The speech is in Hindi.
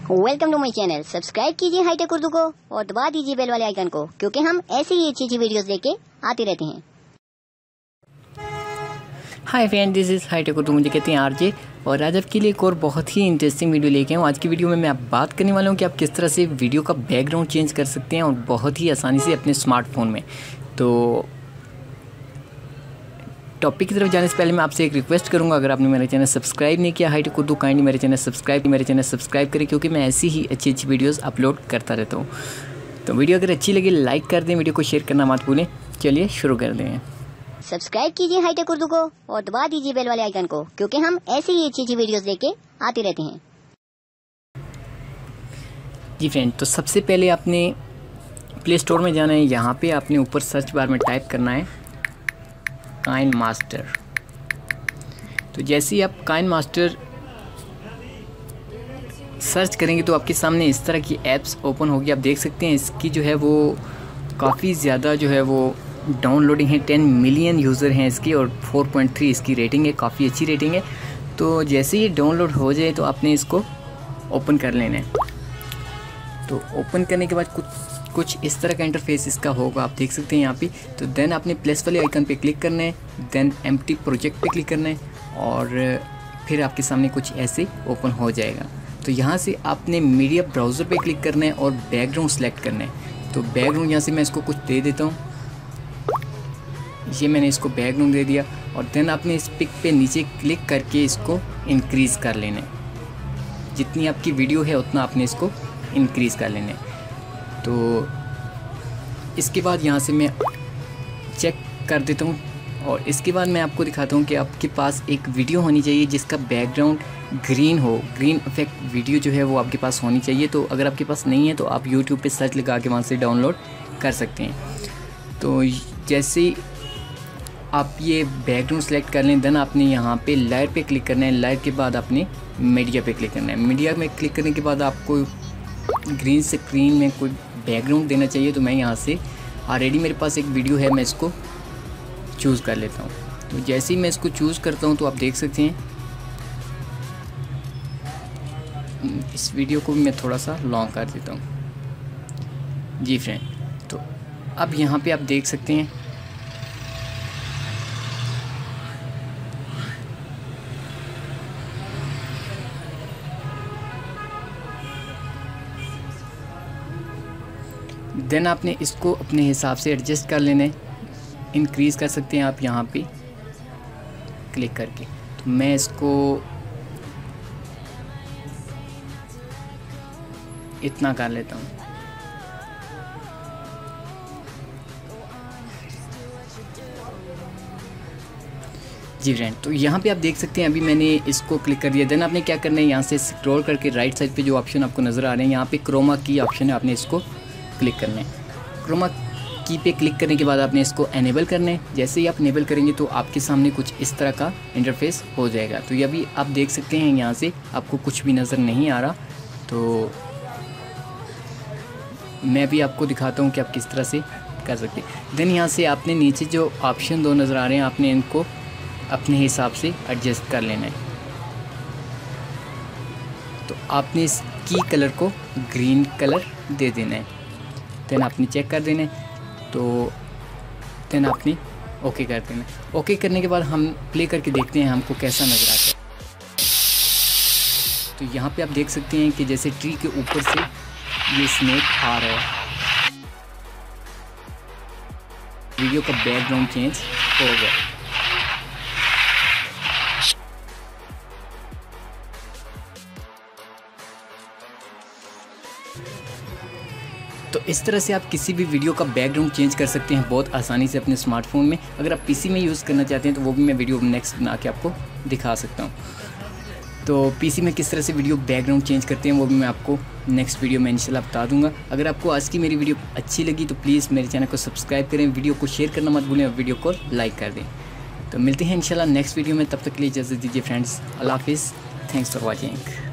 Welcome to my channel. Subscribe कीजिए हाईटेक उर्दू को और दबा दीजिए बेल वाले आइकन को, क्योंकि हम ऐसी ही अच्छी वीडियोस लेके आते रहते हैं। Hi friend, this is hitech Urdu, मुझे कहते हैं आरजे। और आज आपके लिए एक और बहुत ही इंटरेस्टिंग वीडियो लेके आऊँ। आज की वीडियो में मैं बात करने वाला हूँ कि आप किस तरह से वीडियो का बैकग्राउंड चेंज कर सकते हैं और बहुत ही आसानी से अपने स्मार्टफोन में। तो टॉपिक की तरफ जाने से पहले मैं आपसे एक रिक्वेस्ट करूंगा, अगर आपने मेरा चैनल सब्सक्राइब नहीं किया हाईटेक उर्दू, काइंडली मेरे चैनल सब्सक्राइब करें, क्योंकि मैं ऐसी ही अच्छी वीडियोस अपलोड करता रहता हूं। तो वीडियो अगर अच्छी लगी लाइक कर दें, वीडियो को शेयर करना मत भूलें। चलिए शुरू कर दें। सब्सक्राइब कीजिए हाईटेक उर्दू को और दबा दीजिए बेल वाले आइकन को, क्योंकि हम ऐसी ही अच्छी वीडियोस लेके आते रहते हैं। जी फ्रेंड, तो सबसे पहले आपने प्ले स्टोर में जाना है। यहाँ पे आपने ऊपर सर्च बार में टाइप करना है काइनमास्टर। तो जैसे ही आप काइनमास्टर सर्च करेंगे तो आपके सामने इस तरह की ऐप्स ओपन होगी। आप देख सकते हैं इसकी जो है वो काफ़ी ज़्यादा जो है वो डाउनलोडिंग है। 10 मिलियन यूज़र हैं इसकी और 4.3 इसकी रेटिंग है, काफ़ी अच्छी रेटिंग है। तो जैसे ही डाउनलोड हो जाए तो आपने इसको ओपन कर लेना है। तो ओपन करने के बाद कुछ इस तरह का इंटरफेस इसका होगा, आप देख सकते हैं यहाँ पे। तो देन आपने प्लस वाले आइकन पे क्लिक करना है, देन एम्प्टी प्रोजेक्ट पे क्लिक करना है और फिर आपके सामने कुछ ऐसे ओपन हो जाएगा। तो यहाँ से आपने मीडिया ब्राउज़र पे क्लिक करना है और बैकग्राउंड सेलेक्ट करना है। तो बैकग्राउंड यहाँ से मैं इसको कुछ दे देता हूँ। ये मैंने इसको बैकग्राउंड दे दिया और देन आपने इस पिक पे नीचे क्लिक करके इसको इंक्रीज़ कर लेना है। जितनी आपकी वीडियो है उतना आपने इसको इंक्रीज़ कर लेना है। तो इसके बाद यहाँ से मैं चेक कर देता हूँ और इसके बाद मैं आपको दिखाता हूँ कि आपके पास एक वीडियो होनी चाहिए जिसका बैकग्राउंड ग्रीन हो। ग्रीन इफेक्ट वीडियो जो है वो आपके पास होनी चाहिए। तो अगर आपके पास नहीं है तो आप यूट्यूब पे सर्च लगा के वहाँ से डाउनलोड कर सकते हैं। तो जैसे आप ये बैकग्राउंड सेलेक्ट कर लें, देन आपने यहाँ पे लेयर पे क्लिक करना है। लेयर के बाद आपने मीडिया पे क्लिक करना है। मीडिया में क्लिक करने के बाद आपको ग्रीन स्क्रीन में कोई बैकग्राउंड देना चाहिए। तो मैं यहाँ से ऑलरेडी मेरे पास एक वीडियो है, मैं इसको चूज़ कर लेता हूँ। तो जैसे ही मैं इसको चूज़ करता हूँ तो आप देख सकते हैं इस वीडियो को मैं थोड़ा सा लॉन्ग कर देता हूँ। जी फ्रेंड, तो अब यहाँ पे आप देख सकते हैं देन आपने इसको अपने हिसाब से एडजस्ट कर लेना है। इंक्रीज़ कर सकते हैं आप यहाँ पे क्लिक करके। तो मैं इसको इतना कर लेता हूँ। जी फ्रेंड, तो यहाँ पे आप देख सकते हैं अभी मैंने इसको क्लिक कर दिया। देन आपने क्या करना है, यहाँ से स्क्रॉल करके राइट साइड पे जो ऑप्शन आपको नज़र आ रहे हैं, यहाँ पे क्रोमा की ऑप्शन है, आपने इसको क्लिक करना है। क्रोमा की पे क्लिक करने के बाद आपने इसको एनेबल करना है। जैसे ही आप एनेबल करेंगे तो आपके सामने कुछ इस तरह का इंटरफेस हो जाएगा। तो ये अभी आप देख सकते हैं यहाँ से आपको कुछ भी नज़र नहीं आ रहा। तो मैं भी आपको दिखाता हूँ कि आप किस तरह से कर सकते हैं। देन यहाँ से आपने नीचे जो ऑप्शन दो नज़र आ रहे हैं, आपने इनको अपने हिसाब से एडजस्ट कर लेना है। तो आपने इस की कलर को ग्रीन कलर दे देना है। देन आपने चेक कर देना है। तो देन आपने ओके कर देना है। ओके करने के बाद हम प्ले करके देखते हैं हमको कैसा नज़र आता है। तो यहाँ पे आप देख सकते हैं कि जैसे ट्री के ऊपर से ये स्नेक आ रहा है। वीडियो का बैकग्राउंड चेंज हो गया। तो इस तरह से आप किसी भी वीडियो का बैकग्राउंड चेंज कर सकते हैं बहुत आसानी से अपने स्मार्टफोन में। अगर आप पीसी में यूज़ करना चाहते हैं तो वो भी मैं वीडियो नेक्स्ट बना के आपको दिखा सकता हूँ। तो पीसी में किस तरह से वीडियो बैकग्राउंड चेंज करते हैं वो भी मैं आपको नेक्स्ट वीडियो में इंशाल्लाह बता दूंगा। अगर आपको आज की मेरी वीडियो अच्छी लगी तो प्लीज़ मेरे चैनल को सब्सक्राइब करें, वीडियो को शेयर करना मत भूलें और वीडियो को लाइक कर दें। तो मिलते हैं इंशाल्लाह नेक्स्ट वीडियो में, तब तक के लिए इजाज़त दीजिए फ्रेंड्स। अल्लाह हाफिज़, थैंक्स फॉर वॉचिंग।